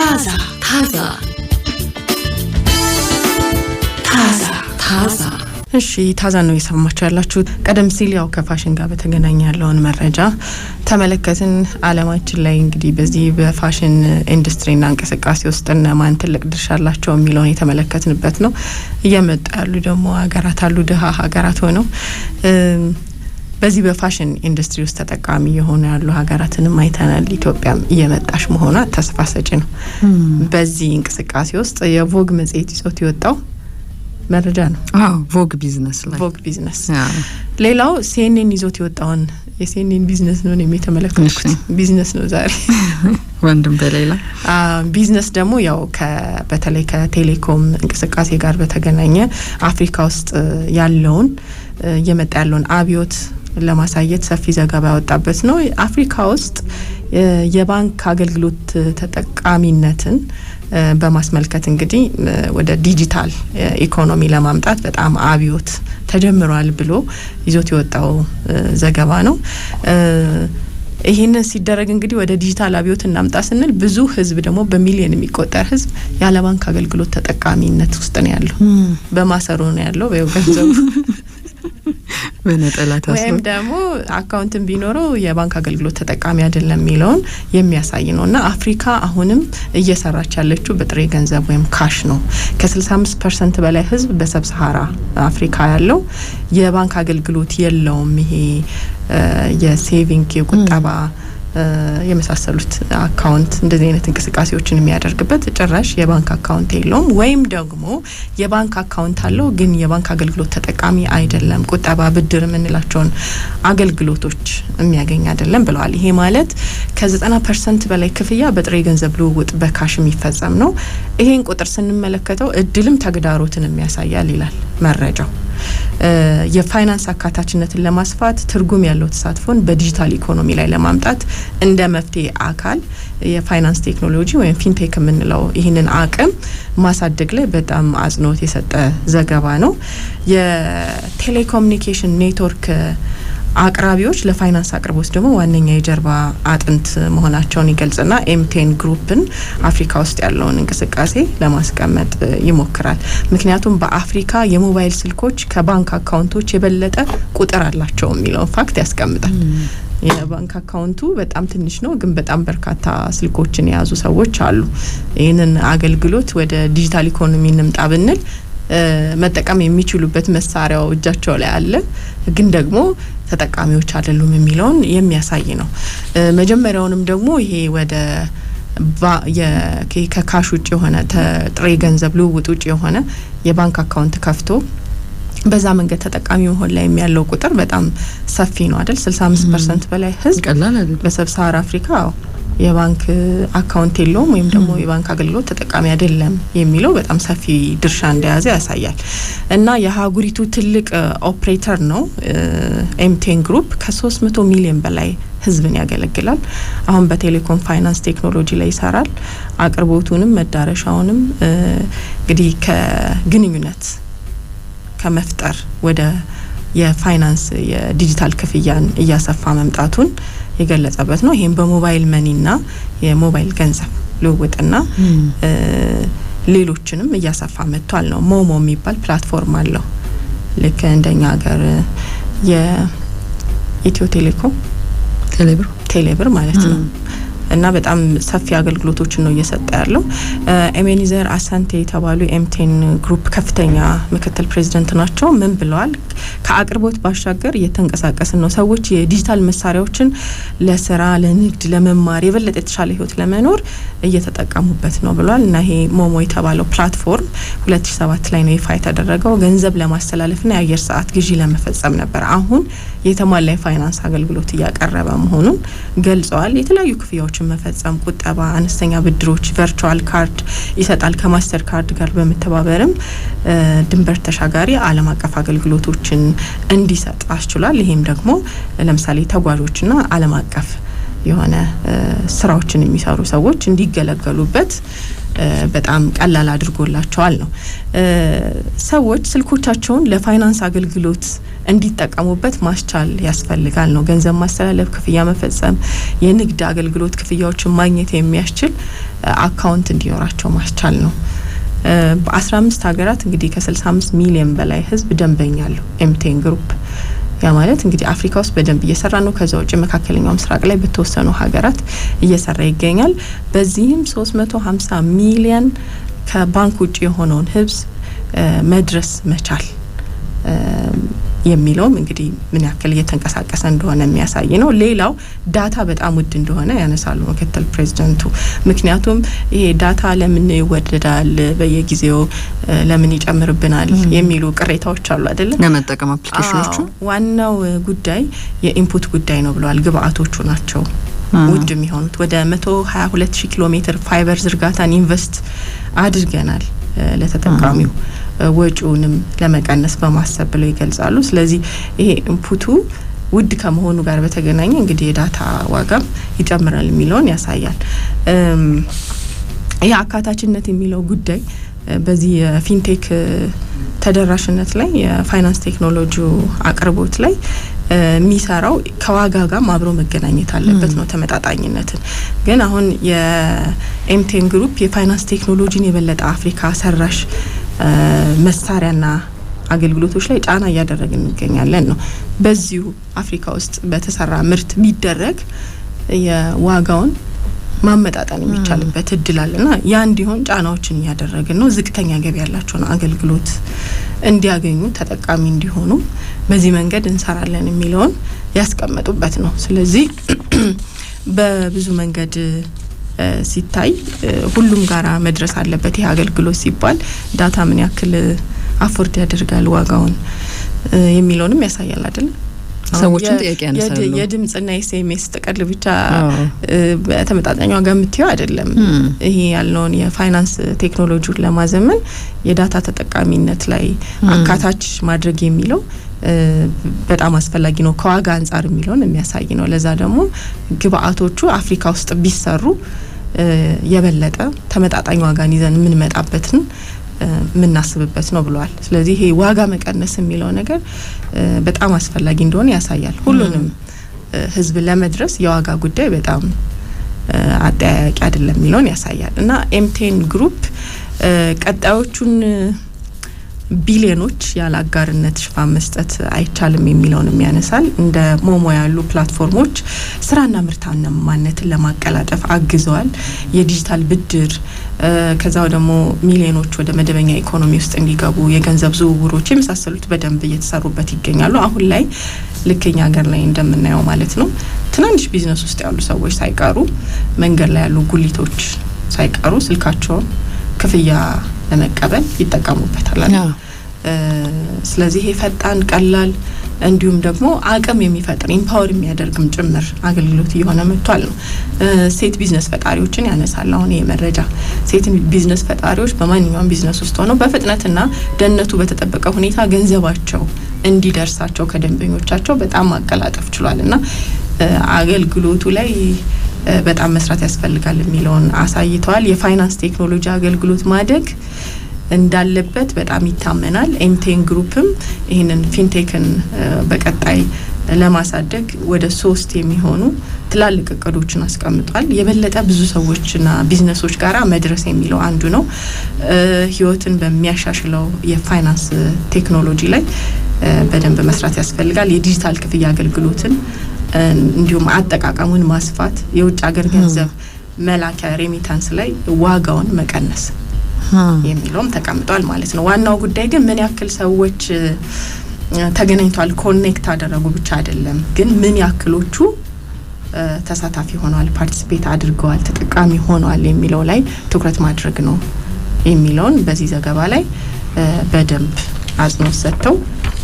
ታዛ እሺ ታዛ ነው የሰማችሁ ያላችሁት። ቀደም ሲል ያው ከፋሽን ጋር በተገናኘ ያለውን መረጃ ተመለከትን። ዓለማችን ላይ እንግዲህ በዚህ በፋሽን ኢንዱስትሪና እንቅስቃሴ ውስጥ እነማን ትልቅ ድርሻ አላቸው የሚለውን የተመለከትንበት ነው። እየመጣ ያሉ ደግሞ ሀገራት አሉ፣ ድሃ ሀገራት ሆነው በዚህ በፋሽን ኢንዱስትሪ ውስጥ ተጠቃሚ የሆኑ ያሉ ሀገራትንም አይተናል። ኢትዮጵያም እየመጣሽ መሆኗ ተስፋ ሰጪ ነው። በዚህ እንቅስቃሴ ውስጥ የቮግ መጽሔት ይዞት የወጣው መረጃ ነው። ቮግ ቢዝነስ ላይ ቮግ ቢዝነስ ሌላው ሲኤንኤን ይዞት የወጣውን የሲኤንኤን ቢዝነስ ነው የሚተመለከቱት። ቢዝነስ ነው ዛሬ ወንድም በሌላ ቢዝነስ ደግሞ ያው በተለይ ከቴሌኮም እንቅስቃሴ ጋር በተገናኘ አፍሪካ ውስጥ ያለውን እየመጣ ያለውን አብዮት ለማሳየት ሰፊ ዘገባ ያወጣበት ነው። አፍሪካ ውስጥ የባንክ አገልግሎት ተጠቃሚነትን በማስመልከት እንግዲህ ወደ ዲጂታል ኢኮኖሚ ለማምጣት በጣም አብዮት ተጀምሯል ብሎ ይዞት የወጣው ዘገባ ነው። ይሄንን ሲደረግ እንግዲህ ወደ ዲጂታል አብዮት እናምጣ ስንል ብዙ ህዝብ ደግሞ በሚሊዮን የሚቆጠር ህዝብ ያለ ባንክ አገልግሎት ተጠቃሚነት ውስጥ ነው ያለው። በማሰሮ ነው ያለው በገንዘቡ በነጠላታ ወይም ደግሞ አካውንትን ቢኖረው የባንክ አገልግሎት ተጠቃሚ አይደለም የሚለውን የሚያሳይ ነውና አፍሪካ አሁንም እየሰራች ያለችው በጥሬ ገንዘብ ወይም ካሽ ነው። ከ65% በላይ ህዝብ በሰብሳሃራ አፍሪካ ያለው የባንክ አገልግሎት የለውም። ይሄ የሴቪንግ የቁጠባ የመሳሰሉት አካውንት እንደዚህ አይነት እንቅስቃሴዎችን የሚያደርግበት ጭራሽ የባንክ አካውንት የለውም። ወይም ደግሞ የባንክ አካውንት አለው ግን የባንክ አገልግሎት ተጠቃሚ አይደለም፣ ቁጠባ ብድር የምንላቸውን አገልግሎቶች የሚያገኝ አይደለም ብለዋል። ይሄ ማለት ከ90% በላይ ክፍያ በጥሬ ገንዘብ ልውውጥ በካሽ የሚፈጸም ነው። ይሄን ቁጥር ስንመለከተው እድልም ተግዳሮትን የሚያሳያል ይላል መረጃው። የፋይናንስ አካታችነትን ለማስፋት ትርጉም ያለው ተሳትፎን በዲጂታል ኢኮኖሚ ላይ ለማምጣት እንደ መፍትሄ አካል የፋይናንስ ቴክኖሎጂ ወይም ፊንቴክ የምንለው ይህንን አቅም ማሳደግ ላይ በጣም አጽንኦት የሰጠ ዘገባ ነው። የቴሌኮሙኒኬሽን ኔትወርክ አቅራቢዎች ለፋይናንስ አቅርቦት ደግሞ ዋነኛ የጀርባ አጥንት መሆናቸውን ይገልጽና ኤምቴን ግሩፕን አፍሪካ ውስጥ ያለውን እንቅስቃሴ ለማስቀመጥ ይሞክራል። ምክንያቱም በአፍሪካ የሞባይል ስልኮች ከባንክ አካውንቶች የበለጠ ቁጥር አላቸው የሚለውን ፋክት ያስቀምጣል። የባንክ አካውንቱ በጣም ትንሽ ነው ግን በጣም በርካታ ስልኮችን የያዙ ሰዎች አሉ። ይህንን አገልግሎት ወደ ዲጂታል ኢኮኖሚ እንምጣ ብንል መጠቀም የሚችሉበት መሳሪያው እጃቸው ላይ አለ ግን ደግሞ ተጠቃሚዎች አይደሉም የሚለውን የሚያሳይ ነው። መጀመሪያውንም ደግሞ ይሄ ወደ ከካሽ ውጭ የሆነ ጥሬ ገንዘብ ልውውጥ ውጭ የሆነ የባንክ አካውንት ከፍቶ በዛ መንገድ ተጠቃሚ መሆን ላይ የሚያለው ቁጥር በጣም ሰፊ ነው አይደል? 65% በላይ ህዝብ በሰብሳሃራ አፍሪካ የባንክ አካውንት የለውም ወይም ደግሞ የባንክ አገልግሎት ተጠቃሚ አይደለም የሚለው በጣም ሰፊ ድርሻ እንደያዘ ያሳያል። እና የሀገሪቱ ትልቅ ኦፕሬተር ነው ኤምቴን ግሩፕ ከ300 ሚሊዮን በላይ ህዝብን ያገለግላል። አሁን በቴሌኮም ፋይናንስ ቴክኖሎጂ ላይ ይሰራል። አቅርቦቱንም መዳረሻውንም እንግዲህ ከግንኙነት ከመፍጠር ወደ የፋይናንስ የዲጂታል ክፍያን እያሰፋ መምጣቱን የገለጸበት ነው። ይሄን በሞባይል መኒና የሞባይል ገንዘብ ልውውጥና ሌሎችንም እያሰፋ መጥቷል ነው። ሞሞ የሚባል ፕላትፎርም አለው ልክ እንደኛ ሀገር የኢትዮ ቴሌኮም ቴሌብር ማለት ነው። እና በጣም ሰፊ አገልግሎቶችን ነው እየሰጠ ያለው። ኤሜኒዘር አሳንቴ የተባሉ ኤምቴን ግሩፕ ከፍተኛ ምክትል ፕሬዚደንት ናቸው። ምን ብለዋል? ከአቅርቦት ባሻገር እየተንቀሳቀስን ነው። ሰዎች የዲጂታል መሳሪያዎችን ለስራ፣ ለንግድ፣ ለመማር የበለጠ የተሻለ ህይወት ለመኖር እየተጠቀሙበት ነው ብለዋል። እና ይሄ ሞሞ የተባለው ፕላትፎርም 2007 ላይ ነው ይፋ የተደረገው። ገንዘብ ለማስተላለፍና የአየር ሰዓት ግዢ ለመፈጸም ነበር። አሁን የተሟላ የፋይናንስ አገልግሎት እያቀረበ መሆኑን ገልጸዋል። የተለያዩ ክፍያዎችን መፈጸም፣ ቁጠባ፣ አነስተኛ ብድሮች፣ ቨርቹዋል ካርድ ይሰጣል። ከማስተር ካርድ ጋር በመተባበርም ድንበር ተሻጋሪ ዓለም አቀፍ አገልግሎቶችን እንዲሰጥ አስችሏል። ይሄም ደግሞ ለምሳሌ ተጓዦችና ዓለም አቀፍ የሆነ ስራዎችን የሚሰሩ ሰዎች እንዲገለገሉበት በጣም ቀላል አድርጎላቸዋል ነው። ሰዎች ስልኮቻቸውን ለፋይናንስ አገልግሎት እንዲጠቀሙበት ማስቻል ያስፈልጋል ነው። ገንዘብ ማስተላለፍ፣ ክፍያ መፈጸም፣ የንግድ አገልግሎት ክፍያዎችን ማግኘት የሚያስችል አካውንት እንዲኖራቸው ማስቻል ነው። በ15 ሀገራት እንግዲህ ከ65 ሚሊዮን በላይ ህዝብ ደንበኛ አለው ኤምቴን ግሩፕ። ያ ማለት እንግዲህ አፍሪካ ውስጥ በደንብ እየሰራ ነው። ከዛ ውጪ መካከለኛው ምስራቅ ላይ በተወሰኑ ሀገራት እየሰራ ይገኛል። በዚህም 350 ሚሊዮን ከባንክ ውጪ የሆነውን ህዝብ መድረስ መቻል የሚለውም እንግዲህ ምን ያክል እየተንቀሳቀሰ እንደሆነ የሚያሳይ ነው። ሌላው ዳታ በጣም ውድ እንደሆነ ያነሳሉ ምክትል ፕሬዚደንቱ። ምክንያቱም ይሄ ዳታ ለምን ይወደዳል፣ በየጊዜው ለምን ይጨምርብናል የሚሉ ቅሬታዎች አሉ አይደል? ለመጠቀም አፕሊኬሽኖቹ ዋናው ጉዳይ የኢንፑት ጉዳይ ነው ብለዋል። ግብአቶቹ ናቸው ውድ የሚሆኑት። ወደ 122,000 ኪሎ ሜትር ፋይበር ዝርጋታን ኢንቨስት አድርገናል ለተጠቃሚው ወጪውንም ለመቀነስ በማሰብ ብለው ይገልጻሉ። ስለዚህ ይሄ ኢንፑቱ ውድ ከመሆኑ ጋር በተገናኘ እንግዲህ የዳታ ዋጋም ይጨምራል የሚለውን ያሳያል። የአካታችነት የሚለው ጉዳይ በዚህ የፊንቴክ ተደራሽነት ላይ የፋይናንስ ቴክኖሎጂ አቅርቦት ላይ የሚሰራው ከዋጋ ጋር አብሮ መገናኘት አለበት ነው ተመጣጣኝነትን። ግን አሁን የኤምቴን ግሩፕ የፋይናንስ ቴክኖሎጂን የበለጠ አፍሪካ ሰራሽ መሳሪያና አገልግሎቶች ላይ ጫና እያደረግን እንገኛለን ነው። በዚሁ አፍሪካ ውስጥ በተሰራ ምርት ቢደረግ የዋጋውን ማመጣጣን የሚቻልበት እድል አለና ያ እንዲሆን ጫናዎችን እያደረግን ነው። ዝቅተኛ ገቢ ያላቸውን አገልግሎት እንዲያገኙ ተጠቃሚ እንዲሆኑ በዚህ መንገድ እንሰራለን የሚለውን ያስቀመጡበት ነው። ስለዚህ በብዙ መንገድ ሲታይ ሁሉም ጋራ መድረስ አለበት። ይሄ አገልግሎት ሲባል ዳታ ምን ያክል አፎርድ ያደርጋል ዋጋውን የሚለውንም ያሳያል አይደል? ሰዎችን ጥያቄ ያነሳሉ። የድምጽና ኤስኤምኤስ ጥቅል ብቻ በተመጣጣኝ ዋጋ የምትይው አይደለም። ይሄ ያለውን የፋይናንስ ቴክኖሎጂውን ለማዘመን የዳታ ተጠቃሚነት ላይ አካታች ማድረግ የሚለው በጣም አስፈላጊ ነው ከዋጋ አንጻር የሚለውን የሚያሳይ ነው። ለዛ ደግሞ ግብአቶቹ አፍሪካ ውስጥ ቢሰሩ የበለጠ ተመጣጣኝ ዋጋን ይዘን የምንመጣበትን ምናስብበት ነው ብለዋል። ስለዚህ ይሄ ዋጋ መቀነስ የሚለው ነገር በጣም አስፈላጊ እንደሆነ ያሳያል። ሁሉንም ህዝብ ለመድረስ የዋጋ ጉዳይ በጣም አጠያያቂ አይደለም የሚለውን ያሳያል። እና ኤምቴን ግሩፕ ቀጣዮቹን ቢሊዮኖች ያለ አጋርነት ሽፋን መስጠት አይቻልም የሚለውንም ያነሳል። እንደ ሞሞ ያሉ ፕላትፎርሞች ስራና ምርታማነትን ለማቀላጠፍ አግዘዋል። የዲጂታል ብድር ከዛው ደግሞ ሚሊዮኖች ወደ መደበኛ ኢኮኖሚ ውስጥ እንዲገቡ የገንዘብ ዝውውሮች የመሳሰሉት በደንብ እየተሰሩበት ይገኛሉ። አሁን ላይ ልክኛ ሀገር ላይ እንደምናየው ማለት ነው ትናንሽ ቢዝነስ ውስጥ ያሉ ሰዎች ሳይቀሩ መንገድ ላይ ያሉ ጉሊቶች ሳይቀሩ ስልካቸውን ክፍያ ለመቀበል ይጠቀሙበታል። ስለዚህ ይሄ ፈጣን፣ ቀላል እንዲሁም ደግሞ አቅም የሚፈጥር ኢምፓወር የሚያደርግም ጭምር አገልግሎት እየሆነ መጥቷል ነው። ሴት ቢዝነስ ፈጣሪዎችን ያነሳል። አሁን ይሄ መረጃ ሴት ቢዝነስ ፈጣሪዎች በማንኛውም ቢዝነስ ውስጥ ሆነው በፍጥነትና ደህንነቱ በተጠበቀ ሁኔታ ገንዘባቸው እንዲደርሳቸው ከደንበኞቻቸው በጣም ማቀላጠፍ ችሏልና አገልግሎቱ ላይ በጣም መስራት ያስፈልጋል የሚለውን አሳይተዋል። የፋይናንስ ቴክኖሎጂ አገልግሎት ማደግ እንዳለበት በጣም ይታመናል። ኤምቴን ግሩፕም ይህንን ፊንቴክን በቀጣይ ለማሳደግ ወደ 3 የሚሆኑ ትላልቅ እቅዶችን አስቀምጧል። የበለጠ ብዙ ሰዎችና ቢዝነሶች ጋራ መድረስ የሚለው አንዱ ነው። ህይወትን በሚያሻሽለው የፋይናንስ ቴክኖሎጂ ላይ በደንብ መስራት ያስፈልጋል። የዲጂታል ክፍያ አገልግሎትን እንዲሁም አጠቃቀሙን ማስፋት፣ የውጭ ሀገር ገንዘብ መላኪያ ሬሚታንስ ላይ ዋጋውን መቀነስ የሚለውም ተቀምጧል ማለት ነው። ዋናው ጉዳይ ግን ምን ያክል ሰዎች ተገናኝቷል ኮኔክት አደረጉ ብቻ አይደለም፣ ግን ምን ያክሎቹ ተሳታፊ ሆነዋል፣ ፓርቲሲፔት አድርገዋል፣ ተጠቃሚ ሆነዋል የሚለው ላይ ትኩረት ማድረግ ነው የሚለውን በዚህ ዘገባ ላይ በደንብ አጽንኦት ሰጥተው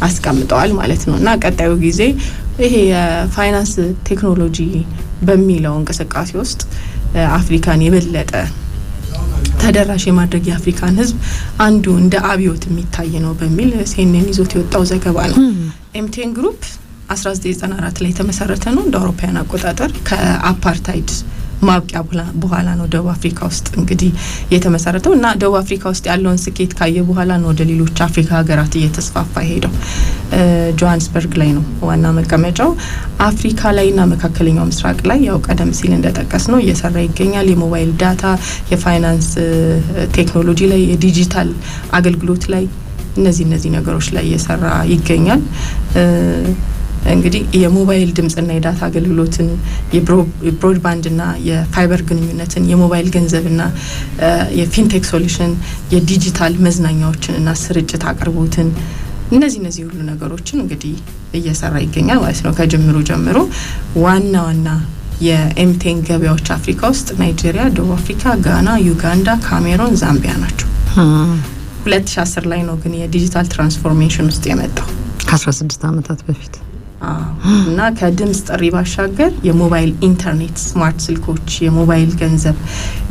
አስቀምጠዋል ማለት ነው። እና ቀጣዩ ጊዜ ይሄ የፋይናንስ ቴክኖሎጂ በሚለው እንቅስቃሴ ውስጥ አፍሪካን የበለጠ ተደራሽ የማድረግ የአፍሪካን ህዝብ አንዱ እንደ አብዮት የሚታይ ነው በሚል ሲኤንኤን ይዞት የወጣው ዘገባ ነው። ኤምቴን ግሩፕ 1994 ላይ የተመሰረተ ነው እንደ አውሮፓውያን አቆጣጠር ከአፓርታይድ ማብቂያ በኋላ ነው ደቡብ አፍሪካ ውስጥ እንግዲህ የተመሰረተው እና ደቡብ አፍሪካ ውስጥ ያለውን ስኬት ካየ በኋላ ነው ወደ ሌሎች አፍሪካ ሀገራት እየተስፋፋ ሄደው ጆሃንስበርግ ላይ ነው ዋና መቀመጫው። አፍሪካ ላይና መካከለኛው ምስራቅ ላይ ያው ቀደም ሲል እንደጠቀስ ነው እየሰራ ይገኛል። የሞባይል ዳታ፣ የፋይናንስ ቴክኖሎጂ ላይ፣ የዲጂታል አገልግሎት ላይ እነዚህ ነገሮች ላይ እየሰራ ይገኛል። እንግዲህ የሞባይል ድምጽና የዳታ አገልግሎትን የብሮድባንድና የፋይበር ግንኙነትን የሞባይል ገንዘብና የፊንቴክ ሶሉሽን የዲጂታል መዝናኛዎችንና ስርጭት አቅርቦትን እነዚህ ሁሉ ነገሮችን እንግዲህ እየሰራ ይገኛል ማለት ነው። ከጅምሩ ጀምሮ ዋና የኤምቴን ገበያዎች አፍሪካ ውስጥ ናይጄሪያ፣ ደቡብ አፍሪካ፣ ጋና፣ ዩጋንዳ፣ ካሜሩን፣ ዛምቢያ ናቸው። 2010 ላይ ነው ግን የዲጂታል ትራንስፎርሜሽን ውስጥ የመጣው ከ16 አመታት በፊት እና ከድምጽ ጥሪ ባሻገር የሞባይል ኢንተርኔት፣ ስማርት ስልኮች፣ የሞባይል ገንዘብ፣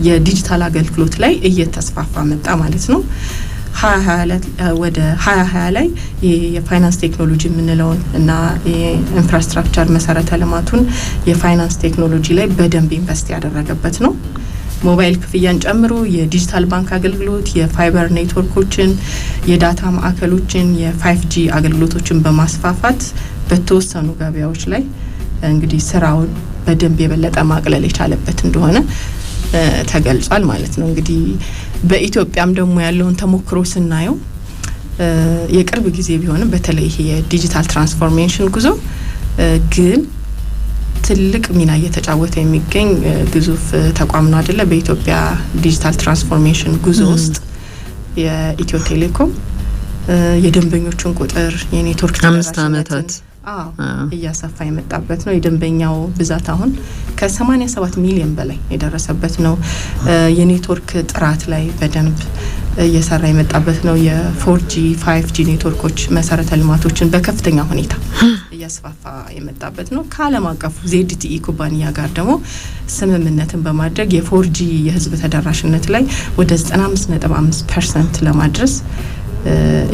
የዲጂታል አገልግሎት ላይ እየተስፋፋ መጣ ማለት ነው። 2020 ላይ የፋይናንስ ቴክኖሎጂ የምንለውን እና የኢንፍራስትራክቸር መሰረተ ልማቱን የፋይናንስ ቴክኖሎጂ ላይ በደንብ ኢንቨስት ያደረገበት ነው። ሞባይል ክፍያን ጨምሮ የዲጂታል ባንክ አገልግሎት፣ የፋይበር ኔትወርኮችን፣ የዳታ ማዕከሎችን፣ የ5G አገልግሎቶችን በማስፋፋት በተወሰኑ ገበያዎች ላይ እንግዲህ ስራውን በደንብ የበለጠ ማቅለል የቻለበት እንደሆነ ተገልጿል ማለት ነው። እንግዲህ በኢትዮጵያም ደግሞ ያለውን ተሞክሮ ስናየው የቅርብ ጊዜ ቢሆንም በተለይ ይሄ የዲጂታል ትራንስፎርሜሽን ጉዞ ግን ትልቅ ሚና እየተጫወተ የሚገኝ ግዙፍ ተቋም ነው አይደለ? በኢትዮጵያ ዲጂታል ትራንስፎርሜሽን ጉዞ ውስጥ የኢትዮ ቴሌኮም የደንበኞችን ቁጥር የኔትወርክ ተደራሽነትን እያሰፋ የመጣበት ነው። የደንበኛው ብዛት አሁን ከ87 ሚሊዮን በላይ የደረሰበት ነው። የኔትወርክ ጥራት ላይ በደንብ እየሰራ የመጣበት ነው። የ4G 5G ኔትወርኮች መሰረተ ልማቶችን በከፍተኛ ሁኔታ እያስፋፋ የመጣበት ነው። ከዓለም አቀፉ ZTE ኩባንያ ጋር ደግሞ ስምምነትን በማድረግ የ4G የህዝብ ተደራሽነት ላይ ወደ 95.5% ለማድረስ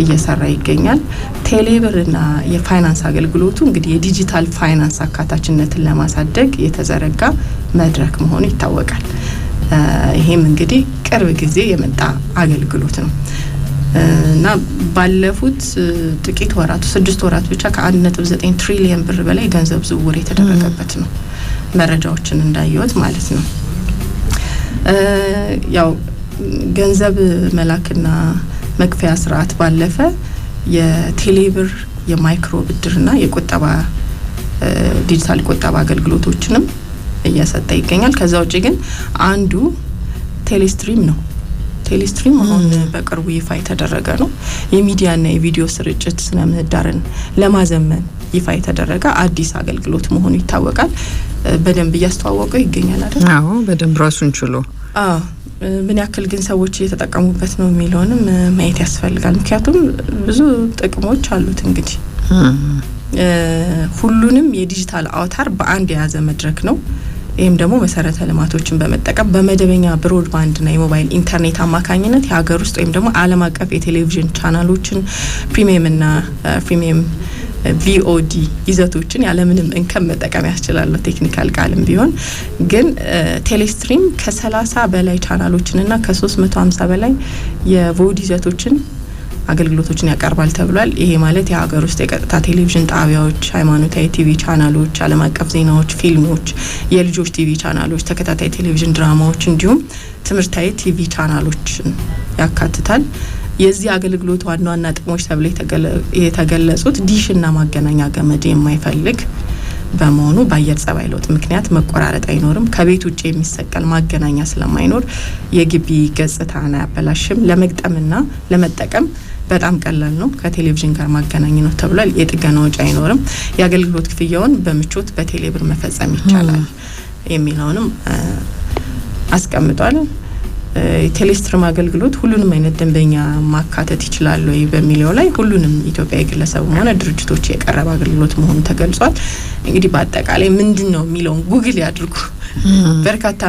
እየሰራ ይገኛል። ቴሌብርና የፋይናንስ አገልግሎቱ እንግዲህ የዲጂታል ፋይናንስ አካታችነትን ለማሳደግ የተዘረጋ መድረክ መሆኑ ይታወቃል። ይሄም እንግዲህ ቅርብ ጊዜ የመጣ አገልግሎት ነው እና ባለፉት ጥቂት ወራት 6 ወራት ብቻ ከ1.9 ትሪሊየን ብር በላይ ገንዘብ ዝውውር የተደረገበት ነው። መረጃዎችን እንዳየሁት ማለት ነው። ያው ገንዘብ መላክና መክፈያ ስርዓት ባለፈ የቴሌብር የማይክሮ ብድርና የቁጠባ ዲጂታል ቁጠባ አገልግሎቶችንም እየሰጠ ይገኛል። ከዛ ውጪ ግን አንዱ ቴሌስትሪም ነው። ቴሌስትሪም አሁን በቅርቡ ይፋ የተደረገ ነው። የሚዲያና የቪዲዮ ስርጭት ስነ ምህዳርን ለማዘመን ይፋ የተደረገ አዲስ አገልግሎት መሆኑ ይታወቃል። በደንብ እያስተዋወቀው ይገኛል አይደል? አዎ፣ በደንብ ራሱን ችሎ ምን ያክል ግን ሰዎች እየተጠቀሙበት ነው የሚለውንም ማየት ያስፈልጋል። ምክንያቱም ብዙ ጥቅሞች አሉት። እንግዲህ ሁሉንም የዲጂታል አውታር በአንድ የያዘ መድረክ ነው። ይህም ደግሞ መሰረተ ልማቶችን በመጠቀም በመደበኛ ብሮድባንድና የሞባይል ኢንተርኔት አማካኝነት የሀገር ውስጥ ወይም ደግሞ ዓለም አቀፍ የቴሌቪዥን ቻናሎችን ፕሪሚየምና ፕሪሚየም VOD ይዘቶችን ያለምንም እንከን መጠቀም ያስችላል። ቴክኒካል ቃልም ቢሆን ግን ቴሌስትሪም ከ30 በላይ ቻናሎችንና ከ350 በላይ የVOD ይዘቶችን አገልግሎቶችን ያቀርባል ተብሏል። ይሄ ማለት የሀገር ውስጥ የቀጥታ ቴሌቪዥን ጣቢያዎች፣ ሃይማኖታዊ ቲቪ ቻናሎች፣ ዓለም አቀፍ ዜናዎች፣ ፊልሞች፣ የልጆች ቲቪ ቻናሎች፣ ተከታታይ ቴሌቪዥን ድራማዎች እንዲሁም ትምህርታዊ ቲቪ ቻናሎችን ያካትታል። የዚህ አገልግሎት ዋና ጥቅሞች ተብለው የተገለጹት ዲሽና ማገናኛ ገመድ የማይፈልግ በመሆኑ በአየር ጸባይ ለውጥ ምክንያት መቆራረጥ አይኖርም። ከቤት ውጭ የሚሰቀል ማገናኛ ስለማይኖር የግቢ ገጽታን አያበላሽም። ለመግጠምና ለመጠቀም በጣም ቀላል ነው። ከቴሌቪዥን ጋር ማገናኝ ነው ተብሏል። የጥገና ወጪ አይኖርም። የአገልግሎት ክፍያውን በምቾት በቴሌብር መፈጸም ይቻላል የሚለውንም አስቀምጧል። ቴሌስትሪም አገልግሎት ሁሉንም አይነት ደንበኛ ማካተት ይችላል ወይ በሚለው ላይ ሁሉንም ኢትዮጵያዊ ግለሰብም ሆነ ድርጅቶች የቀረበ አገልግሎት መሆኑ ተገልጿል። እንግዲህ በአጠቃላይ ምንድነው የሚለውን ጉግል ያድርጉ። በርካታ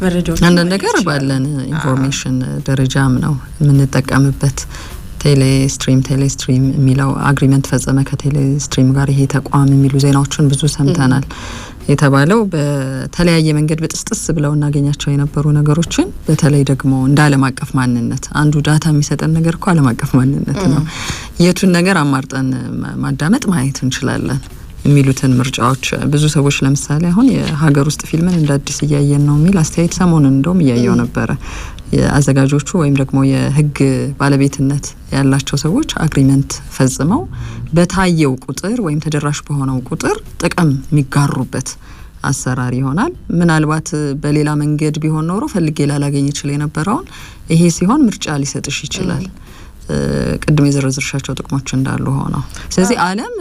መረጃዎች አንድ ነገር ባለን ኢንፎርሜሽን ደረጃም ነው የምንጠቀምበት። ቴሌስትሪም የሚለው አግሪመንት ፈጸመ ከቴሌስትሪም ጋር ይሄ ተቋም የሚሉ ዜናዎችን ብዙ ሰምተናል። የተባለው በተለያየ መንገድ በጥስጥስ ብለው እናገኛቸው የነበሩ ነገሮችን በተለይ ደግሞ እንደ ዓለም አቀፍ ማንነት አንዱ ዳታ የሚሰጠን ነገር እኮ ዓለም አቀፍ ማንነት ነው። የቱን ነገር አማርጠን ማዳመጥ ማየት እንችላለን የሚሉትን ምርጫዎች ብዙ ሰዎች ለምሳሌ አሁን የሀገር ውስጥ ፊልምን እንደ አዲስ እያየን ነው የሚል አስተያየት ሰሞኑን እንደውም እያየው ነበረ። የአዘጋጆቹ ወይም ደግሞ የህግ ባለቤትነት ያላቸው ሰዎች አግሪመንት ፈጽመው በታየው ቁጥር ወይም ተደራሽ በሆነው ቁጥር ጥቅም የሚጋሩበት አሰራር ይሆናል። ምናልባት በሌላ መንገድ ቢሆን ኖሮ ፈልጌ ላላገኝ ይችል የነበረውን ይሄ ሲሆን ምርጫ ሊሰጥሽ ይችላል። ቅድም የዘረዝርሻቸው ጥቅሞች እንዳሉ ሆነው ስለዚህ ዓለም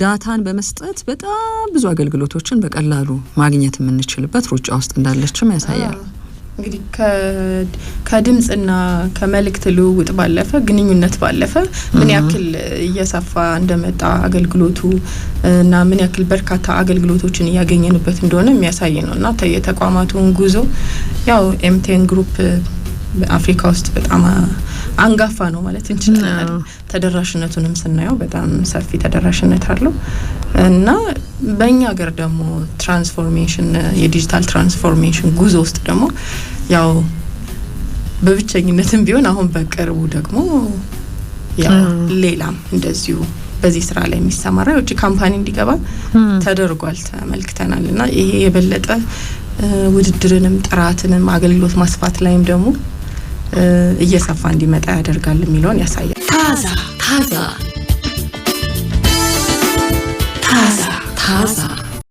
ዳታን በመስጠት በጣም ብዙ አገልግሎቶችን በቀላሉ ማግኘት የምንችልበት ሩጫ ውስጥ እንዳለችም ያሳያል። እንግዲህ ከድምጽና ከመልእክት ልውውጥ ባለፈ ግንኙነት ባለፈ ምን ያክል እየሰፋ እንደመጣ አገልግሎቱ እና ምን ያክል በርካታ አገልግሎቶችን ያገኘንበት እንደሆነ የሚያሳይ ነውና የተቋማቱን ጉዞ ያው ኤምቲኤን ግሩፕ በአፍሪካ ውስጥ በጣም አንጋፋ ነው ማለት እንችላለን። ተደራሽነቱንም ስናየው በጣም ሰፊ ተደራሽነት አለው እና በእኛ ሀገር ደግሞ ትራንስፎርሜሽን የዲጂታል ትራንስፎርሜሽን ጉዞ ውስጥ ደግሞ ያው በብቸኝነትም ቢሆን አሁን በቅርቡ ደግሞ ያው ሌላም እንደዚሁ በዚህ ስራ ላይ የሚሰማራ የውጭ ካምፓኒ እንዲገባ ተደርጓል ተመልክተናልና ይሄ የበለጠ ውድድርንም ጥራትንም አገልግሎት ማስፋት ላይም ደግሞ እየሰፋ እንዲመጣ ያደርጋል የሚለውን ያሳያል። ታዛ